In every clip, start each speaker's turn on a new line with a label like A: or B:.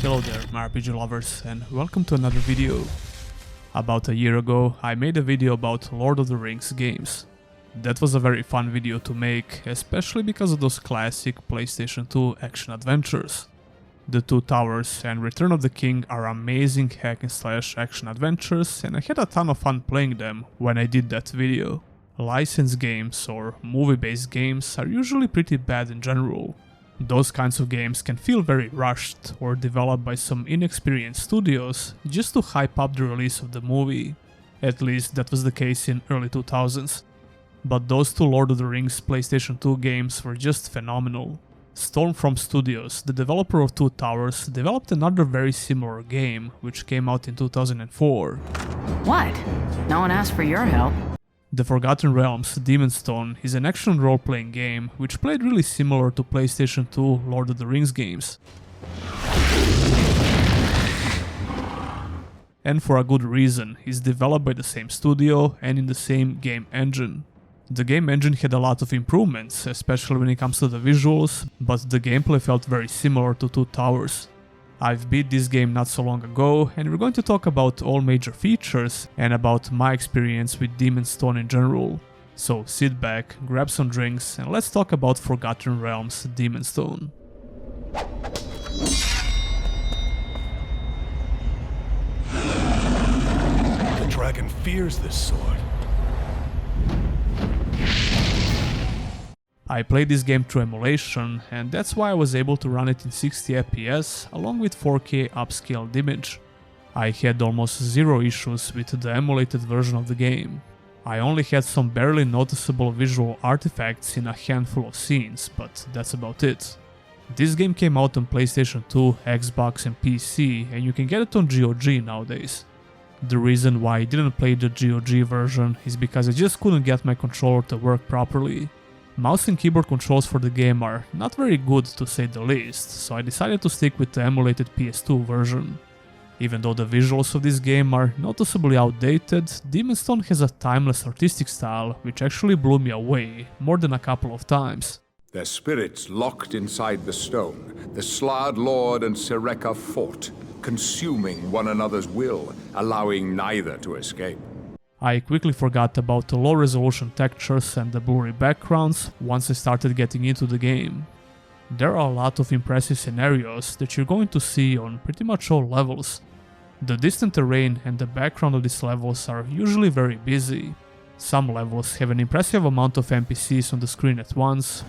A: Hello there, my RPG lovers, and welcome to another video. About a year ago, I made a video about Lord of the Rings games. That was a very fun video to make, especially because of those classic PlayStation 2 action adventures. The Two Towers and Return of the King are amazing hack and slash action adventures, and I had a ton of fun playing them when I did that video. Licensed games or movie-based games are usually pretty bad in general. Those kinds of games can feel very rushed or developed by some inexperienced studios just to hype up the release of the movie. At least that was the case in early 2000s. But those two Lord of the Rings PlayStation 2 games were just phenomenal. Stormfront Studios, the developer of Two Towers, developed another very similar game which came out in 2004.
B: What? No one asked for your help.
A: The Forgotten Realms Demon's Stone is an action role-playing game which played really similar to PlayStation 2 Lord of the Rings games. And for a good reason, it's developed by the same studio and in the same game engine. The game engine had a lot of improvements, especially when it comes to the visuals, but the gameplay felt very similar to Two Towers. I've beat this game not so long ago, and we're going to talk about all major features and about my experience with Demon's Stone in general. So sit back, grab some drinks, and let's talk about Forgotten Realms Demon's Stone.
C: The dragon fears this sword.
A: I played this game through emulation, and that's why I was able to run it in 60 FPS along with 4K upscaled image. I had almost zero issues with the emulated version of the game. I only had some barely noticeable visual artifacts in a handful of scenes, but that's about it. This game came out on PlayStation 2, Xbox and PC, and you can get it on GOG nowadays. The reason why I didn't play the GOG version is because I just couldn't get my controller to work properly. Mouse and keyboard controls for the game are not very good to say the least, so I decided to stick with the emulated PS2 version. Even though the visuals of this game are noticeably outdated, Demon's Stone has a timeless artistic style which actually blew me away more than a couple of times.
D: Their spirits locked inside the stone, the Slard Lord and Sereka fought, consuming one another's will, allowing neither to escape.
A: I quickly forgot about the low-resolution textures and the blurry backgrounds once I started getting into the game. There are a lot of impressive scenarios that you're going to see on pretty much all levels. The distant terrain and the background of these levels are usually very busy. Some levels have an impressive amount of NPCs on the screen at once.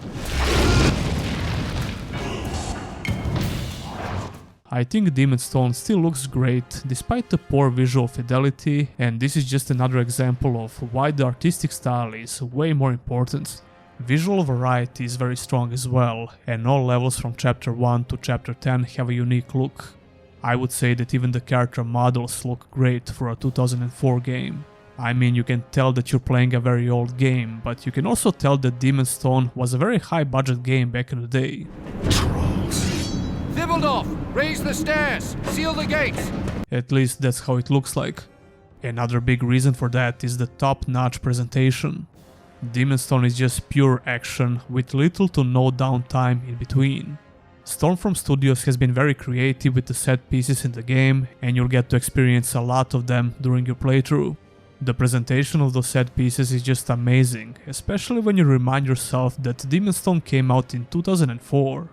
A: I think Demon's Stone still looks great despite the poor visual fidelity, and this is just another example of why the artistic style is way more important. Visual variety is very strong as well, and all levels from chapter 1 to chapter 10 have a unique look. I would say that even the character models look great for a 2004 game. I mean, you can tell that you're playing a very old game, but you can also tell that Demon's Stone was a very high budget game back in the day.
E: Thibbledorf, raise the stairs! Seal the gates!
A: At least that's how it looks like. Another big reason for that is the top-notch presentation. Demon's Stone is just pure action with little to no downtime in between. Stormfront Studios has been very creative with the set pieces in the game, and you'll get to experience a lot of them during your playthrough. The presentation of those set pieces is just amazing, especially when you remind yourself that Demon's Stone came out in 2004.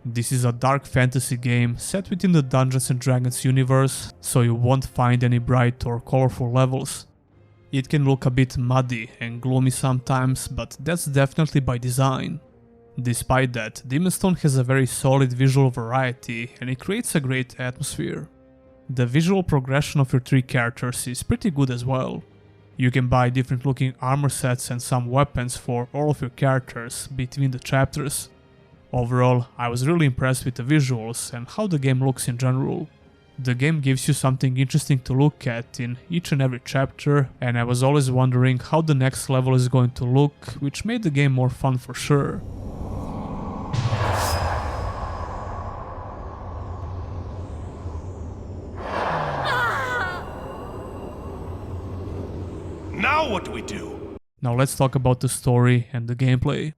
A: This is a dark fantasy game set within the Dungeons & Dragons universe, so you won't find any bright or colorful levels. It can look a bit muddy and gloomy sometimes, but that's definitely by design. Despite that, Demon's Stone has a very solid visual variety and it creates a great atmosphere. The visual progression of your three characters is pretty good as well. You can buy different looking armor sets and some weapons for all of your characters between the chapters. Overall, I was really impressed with the visuals and how the game looks in general. The game gives you something interesting to look at in each and every chapter, and I was always wondering how the next level is going to look, which made the game more fun for sure.
C: Now what do we do?
A: Now let's talk about the story and the gameplay.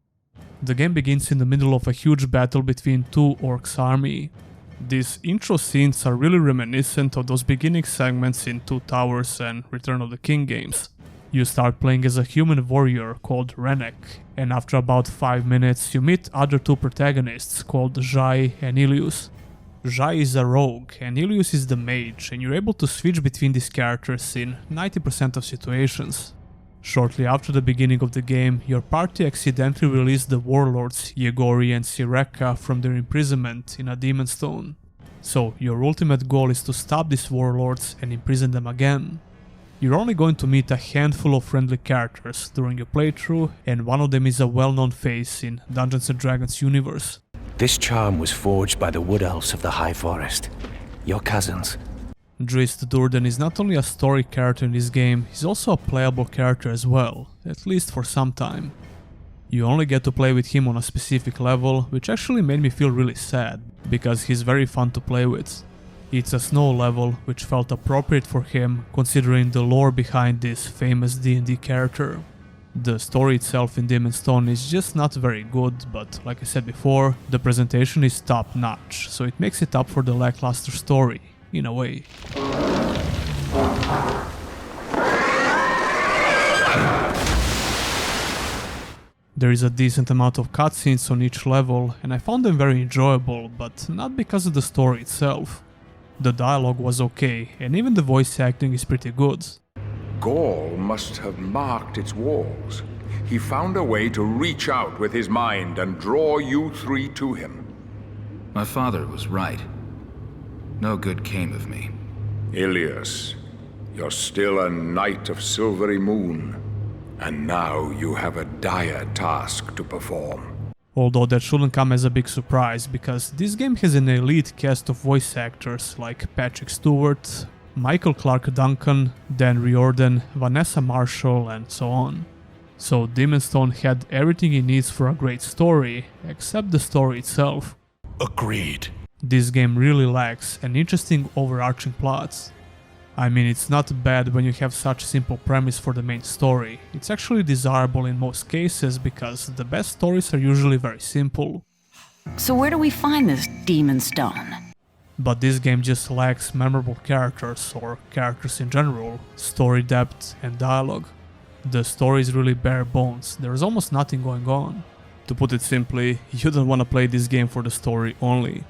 A: The game begins in the middle of a huge battle between two orcs' army. These intro scenes are really reminiscent of those beginning segments in Two Towers and Return of the King games. You start playing as a human warrior called Rennek, and after about 5 minutes you meet other two protagonists called Zhai and Ilius. Zhai is a rogue and Ilius is the mage, and you're able to switch between these characters in 90% of situations. Shortly after the beginning of the game, your party accidentally released the warlords Yegori and Sireka from their imprisonment in a demon stone. So your ultimate goal is to stop these warlords and imprison them again. You're only going to meet a handful of friendly characters during your playthrough, and one of them is a well-known face in Dungeons & Dragons universe.
F: This charm was forged by the Wood Elves of the High Forest, your cousins.
A: Drizzt Do'Urden is not only a story character in this game, he's also a playable character as well, at least for some time. You only get to play with him on a specific level, which actually made me feel really sad, because he's very fun to play with. It's a snow level, which felt appropriate for him considering the lore behind this famous D&D character. The story itself in Demon's Stone is just not very good, but like I said before, the presentation is top notch, so it makes it up for the lackluster story, in a way. There is a decent amount of cutscenes on each level, and I found them very enjoyable, but not because of the story itself. The dialogue was okay, and even the voice acting is pretty good.
D: Gaul must have marked its walls. He found a way to reach out with his mind and draw you three to him.
E: My father was right. No good came of me.
D: Ilias, you're still a knight of Silvery Moon, and now you have a dire task to perform.
A: Although that shouldn't come as a big surprise, because this game has an elite cast of voice actors like Patrick Stewart, Michael Clark Duncan, Dan Riordan, Vanessa Marshall, and so on. So Demon's Stone had everything it needs for a great story, except the story itself.
C: Agreed.
A: This game really lacks an interesting overarching plot. I mean, it's not bad when you have such a simple premise for the main story. It's actually desirable in most cases because the best stories are usually very simple.
B: So where do we find this Demon Stone?
A: But this game just lacks memorable characters, or characters in general, story depth and dialogue. The story is really bare bones, there's almost nothing going on. To put it simply, you don't want to play this game for the story only.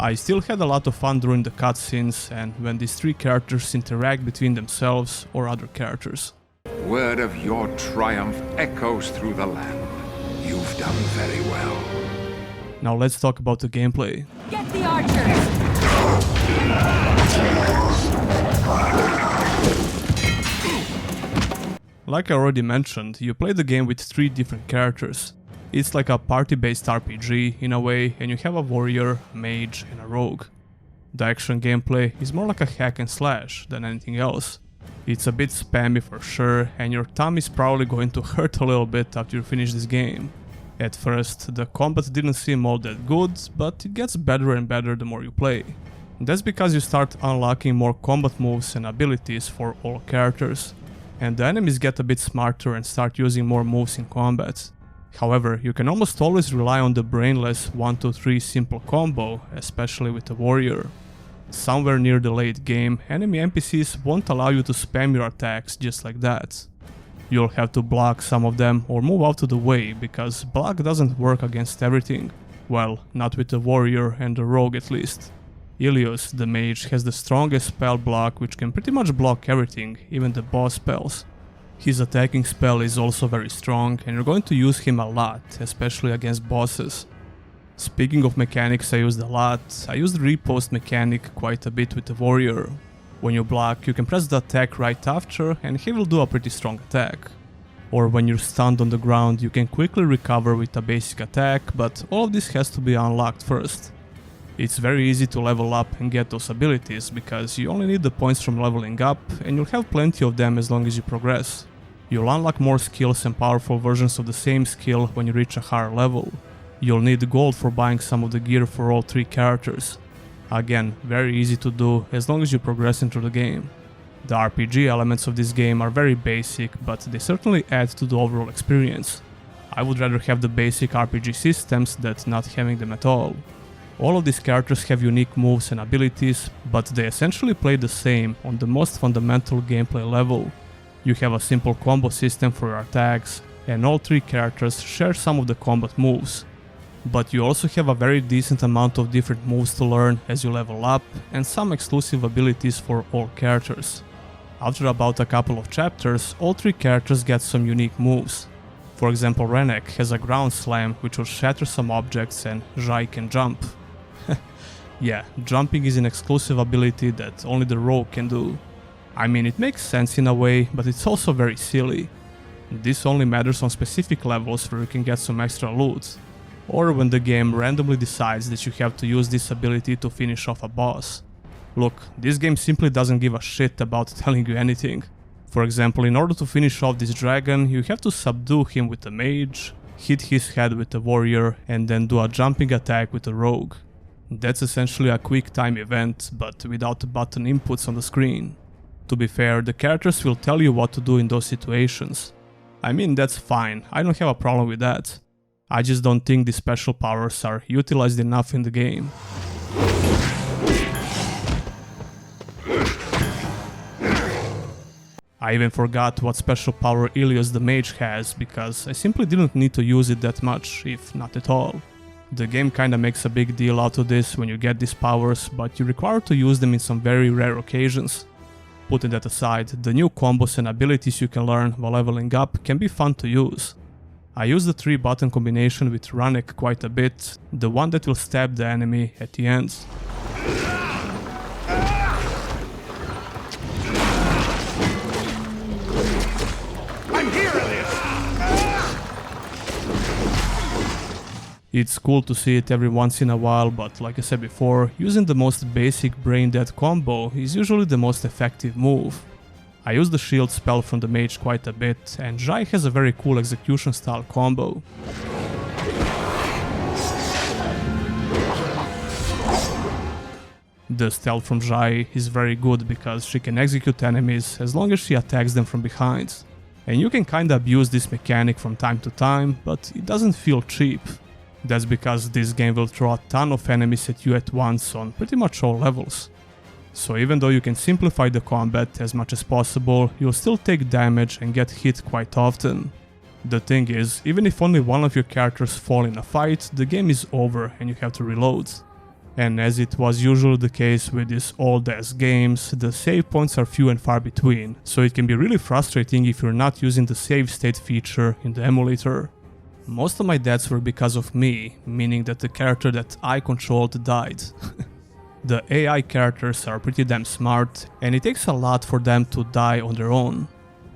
A: I still had a lot of fun during the cutscenes and when these three characters interact between themselves or other characters.
D: Word of your triumph echoes through the land. You've done very well.
A: Now let's talk about the gameplay.
G: Get the archers!
A: Like I already mentioned, you play the game with three different characters. It's like a party-based RPG in a way, and you have a warrior, a mage, and a rogue. The action gameplay is more like a hack and slash than anything else. It's a bit spammy for sure, and your thumb is probably going to hurt a little bit after you finish this game. At first, the combat didn't seem all that good, but it gets better and better the more you play. That's because you start unlocking more combat moves and abilities for all characters, and the enemies get a bit smarter and start using more moves in combat. However, you can almost always rely on the brainless 1-2-3 simple combo, especially with the warrior. Somewhere near the late game, enemy NPCs won't allow you to spam your attacks just like that. You'll have to block some of them or move out of the way, because block doesn't work against everything. Well, not with the warrior and the rogue at least. Ilios, the mage, has the strongest spell block, which can pretty much block everything, even the boss spells. His attacking spell is also very strong, and you're going to use him a lot, especially against bosses. Speaking of mechanics I used a lot, I used the riposte mechanic quite a bit with the warrior. When you block, you can press the attack right after, and he will do a pretty strong attack. Or when you're stunned on the ground, you can quickly recover with a basic attack, but all of this has to be unlocked first. It's very easy to level up and get those abilities, because you only need the points from leveling up, and you'll have plenty of them as long as you progress. You'll unlock more skills and powerful versions of the same skill when you reach a higher level. You'll need gold for buying some of the gear for all three characters. Again, very easy to do as long as you progress into the game. The RPG elements of this game are very basic, but they certainly add to the overall experience. I would rather have the basic RPG systems than not having them at all. All of these characters have unique moves and abilities, but they essentially play the same on the most fundamental gameplay level. You have a simple combo system for your attacks, and all three characters share some of the combat moves. But you also have a very decent amount of different moves to learn as you level up, and some exclusive abilities for all characters. After about a couple of chapters, all three characters get some unique moves. For example, Renek has a ground slam which will shatter some objects, and Zhai can jump. Yeah, jumping is an exclusive ability that only the rogue can do. I mean, it makes sense in a way, but it's also very silly. This only matters on specific levels where you can get some extra loot, or when the game randomly decides that you have to use this ability to finish off a boss. Look, this game simply doesn't give a shit about telling you anything. For example, in order to finish off this dragon, you have to subdue him with a mage, hit his head with a warrior, and then do a jumping attack with a rogue. That's essentially a quick time event, but without button inputs on the screen. To be fair, the characters will tell you what to do in those situations. I mean, that's fine, I don't have a problem with that. I just don't think these special powers are utilized enough in the game. I even forgot what special power Ilios the Mage has, because I simply didn't need to use it that much, if not at all. The game kinda makes a big deal out of this when you get these powers, but you're required to use them in some very rare occasions. Putting that aside, the new combos and abilities you can learn while leveling up can be fun to use. I use the 3-button combination with Renek quite a bit, the one that will stab the enemy at the end.
C: I'm here, Ilios!
A: It's cool to see it every once in a while, but like I said before, using the most basic brain-dead combo is usually the most effective move. I use the shield spell from the mage quite a bit, and Zhai has a very cool execution style combo. The stealth from Zhai is very good because she can execute enemies as long as she attacks them from behind. And you can kinda abuse this mechanic from time to time, but it doesn't feel cheap. That's because this game will throw a ton of enemies at you at once on pretty much all levels. So even though you can simplify the combat as much as possible, you'll still take damage and get hit quite often. The thing is, even if only one of your characters fall in a fight, the game is over and you have to reload. And as it was usually the case with these old-ass games, the save points are few and far between, so it can be really frustrating if you're not using the save state feature in the emulator. Most of my deaths were because of me, meaning that the character that I controlled died. The AI characters are pretty damn smart, and it takes a lot for them to die on their own.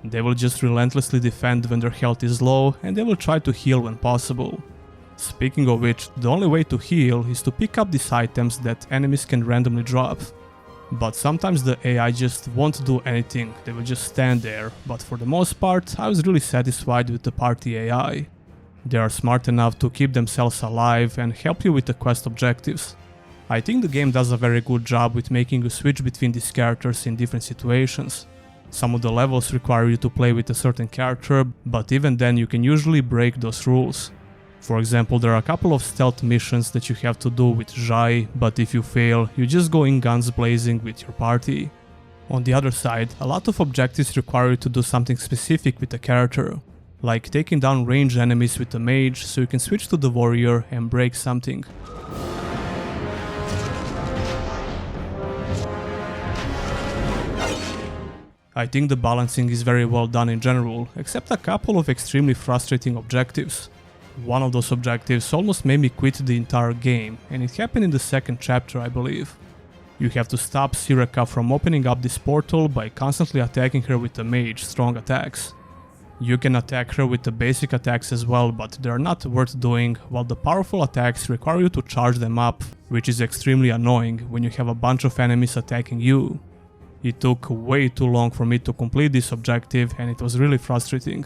A: They will just relentlessly defend when their health is low, and they will try to heal when possible. Speaking of which, the only way to heal is to pick up these items that enemies can randomly drop. But sometimes the AI just won't do anything, they will just stand there, but for the most part I was really satisfied with the party AI. They are smart enough to keep themselves alive and help you with the quest objectives. I think the game does a very good job with making you switch between these characters in different situations. Some of the levels require you to play with a certain character, but even then you can usually break those rules. For example, there are a couple of stealth missions that you have to do with Zhai, but if you fail, you just go in guns blazing with your party. On the other side, a lot of objectives require you to do something specific with the character, like taking down ranged enemies with a mage so you can switch to the warrior and break something. I think the balancing is very well done in general, except a couple of extremely frustrating objectives. One of those objectives almost made me quit the entire game, and it happened in the second chapter, I believe. You have to stop Sireka from opening up this portal by constantly attacking her with the mage strong attacks. You can attack her with the basic attacks as well, but they are not worth doing, while the powerful attacks require you to charge them up, which is extremely annoying when you have a bunch of enemies attacking you. It took way too long for me to complete this objective, and it was really frustrating.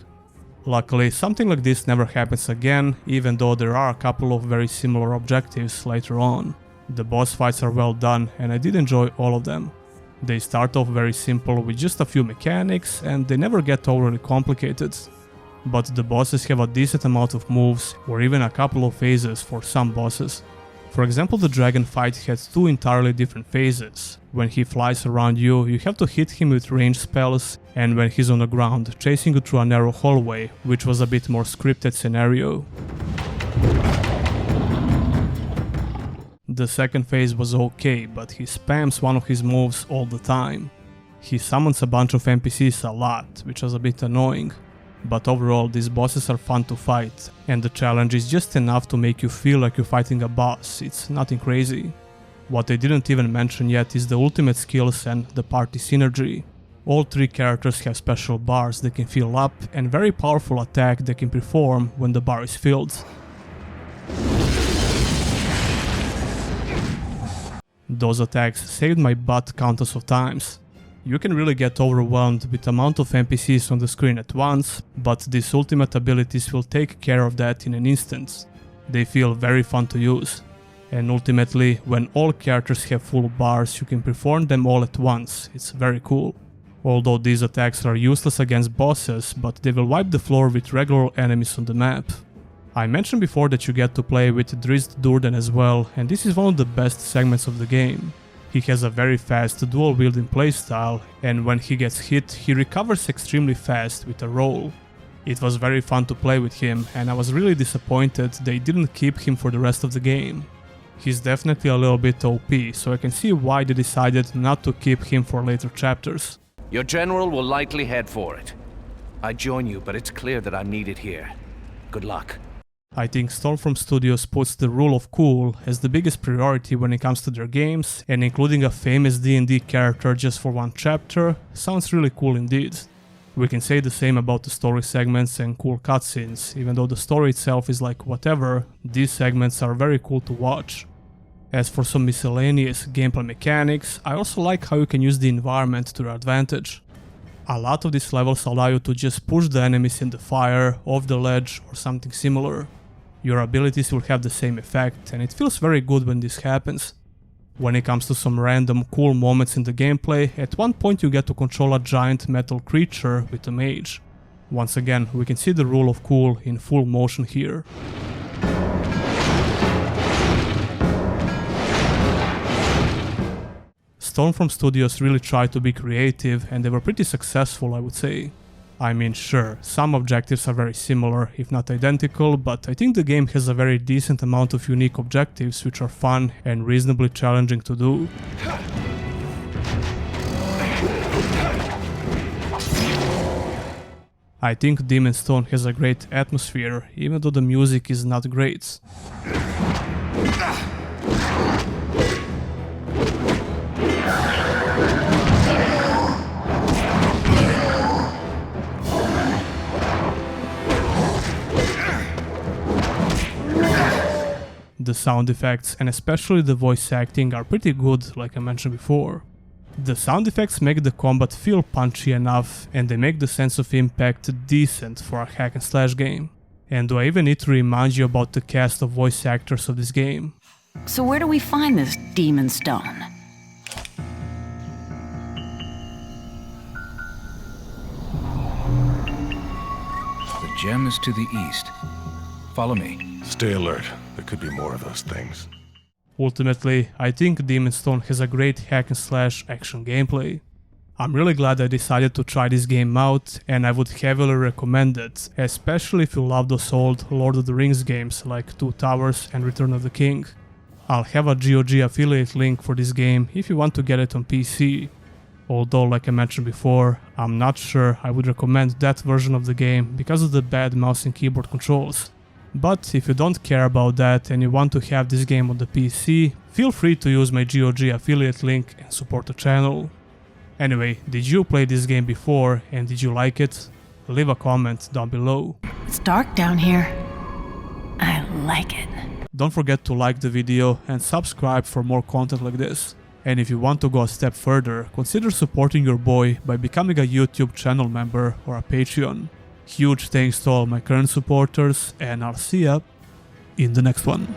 A: Luckily, something like this never happens again, even though there are a couple of very similar objectives later on. The boss fights are well done, and I did enjoy all of them. They start off very simple with just a few mechanics, and they never get overly complicated. But the bosses have a decent amount of moves, or even a couple of phases for some bosses. For example, the dragon fight had two entirely different phases. When he flies around you, you have to hit him with ranged spells, and when he's on the ground, chasing you through a narrow hallway, which was a bit more scripted scenario. The second phase was okay, but he spams one of his moves all the time. He summons a bunch of NPCs a lot, which was a bit annoying. But overall, these bosses are fun to fight, and the challenge is just enough to make you feel like you're fighting a boss, it's nothing crazy. What I didn't even mention yet is the ultimate skills and the party synergy. All three characters have special bars they can fill up, and very powerful attack they can perform when the bar is filled. Those attacks saved my butt countless of times. You can really get overwhelmed with the amount of NPCs on the screen at once, but these ultimate abilities will take care of that in an instant. They feel very fun to use. And ultimately, when all characters have full bars, you can perform them all at once. It's very cool. Although these attacks are useless against bosses, but they will wipe the floor with regular enemies on the map. I mentioned before that you get to play with Drizzt Do'Urden as well, and this is one of the best segments of the game. He has a very fast dual-wielding playstyle, and when he gets hit, he recovers extremely fast with a roll. It was very fun to play with him, and I was really disappointed they didn't keep him for the rest of the game. He's definitely a little bit OP, so I can see why they decided not to keep him for later chapters.
F: Your general will likely head for it. I join you, but it's clear that I'm needed here. Good luck.
A: I think Stormfront Studios puts the rule of cool as the biggest priority when it comes to their games, and including a famous D&D character just for one chapter sounds really cool indeed. We can say the same about the story segments and cool cutscenes. Even though the story itself is like whatever, these segments are very cool to watch. As for some miscellaneous gameplay mechanics, I also like how you can use the environment to your advantage. A lot of these levels allow you to just push the enemies in the fire, off the ledge, or something similar. Your abilities will have the same effect, and it feels very good when this happens. When it comes to some random cool moments in the gameplay, at one point you get to control a giant metal creature with a mage. Once again, we can see the rule of cool in full motion here. Stormfront Studios really tried to be creative, and they were pretty successful, I would say. I mean, sure, some objectives are very similar, if not identical, but I think the game has a very decent amount of unique objectives which are fun and reasonably challenging to do. I think Demon's Stone has a great atmosphere, even though the music is not great. The sound effects and especially the voice acting are pretty good, like I mentioned before. The sound effects make the combat feel punchy enough, and they make the sense of impact decent for a hack and slash game. And do I even need to remind you about the cast of voice actors of this game?
B: So where do we find this Demon Stone?
E: The gem is to the east. Follow me.
C: Stay alert. There could be more of those things.
A: Ultimately, I think Demon's Stone has a great hack and slash action gameplay. I'm really glad I decided to try this game out, and I would heavily recommend it, especially if you love those old Lord of the Rings games like Two Towers and Return of the King. I'll have a GOG affiliate link for this game if you want to get it on PC. Although, like I mentioned before, I'm not sure I would recommend that version of the game because of the bad mouse and keyboard controls. But if you don't care about that and you want to have this game on the PC, feel free to use my GOG affiliate link and support the channel. Anyway, did you play this game before and did you like it? Leave a comment down below.
B: It's dark down here. I like it.
A: Don't forget to like the video and subscribe for more content like this. And if you want to go a step further, consider supporting your boy by becoming a YouTube channel member or a Patreon. Huge thanks to all my current supporters, and I'll see ya in the next one.